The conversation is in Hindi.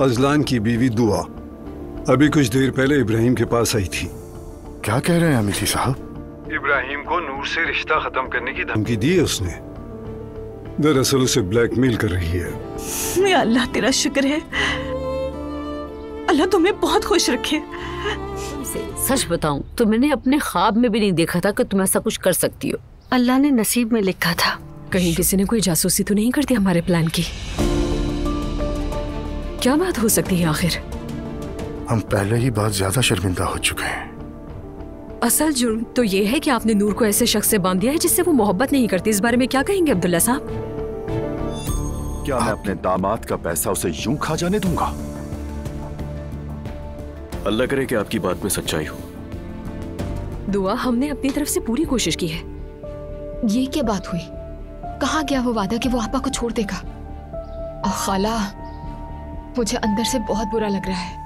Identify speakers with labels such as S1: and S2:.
S1: अजलान की बीवी दुआ अभी कुछ देर पहले इब्राहिम के पास आई थी।
S2: क्या कह रहे हैं अमीसी साहब?
S1: इब्राहिम को नूर से रिश्ता खत्म करने की धमकी दी है उसने। दरअसल उसे ब्लैकमेल कर रही है।
S3: या अल्लाह तेरा शुक्र है, अल्लाह तुम्हें बहुत खुश रखे।
S4: सच बताऊं तो मैंने अपने ख्वाब में भी नहीं देखा था कि तुम ऐसा कुछ कर सकती हो।
S3: अल्लाह ने नसीब में लिखा था।
S5: कहीं किसी ने कोई जासूसी तो नहीं कर दी हमारे प्लान की? क्या बात हो सकती है आखिर?
S2: हम पहले ही बहुत ज्यादा शर्मिंदा हो चुके हैं।
S5: असल जुर्म तो ये है कि आपने नूर को ऐसे शख्स से बांध दिया है जिससे वो मोहब्बत नहीं करती। इस बारे में क्या कहेंगे अब्दुल्ला साहब?
S6: क्या मैं अपने दामाद का पैसा उसे यूं खा जाने दूंगा?
S7: अल्लाह करे कि आपकी बात में सच्चाई हो।
S5: दुआ, हमने अपनी तरफ से पूरी कोशिश की है।
S8: ये क्या बात हुई? कहाँ गया वो वादा कि वो आपा को छोड़ देगा? और खाला, मुझे अंदर से बहुत बुरा लग रहा है।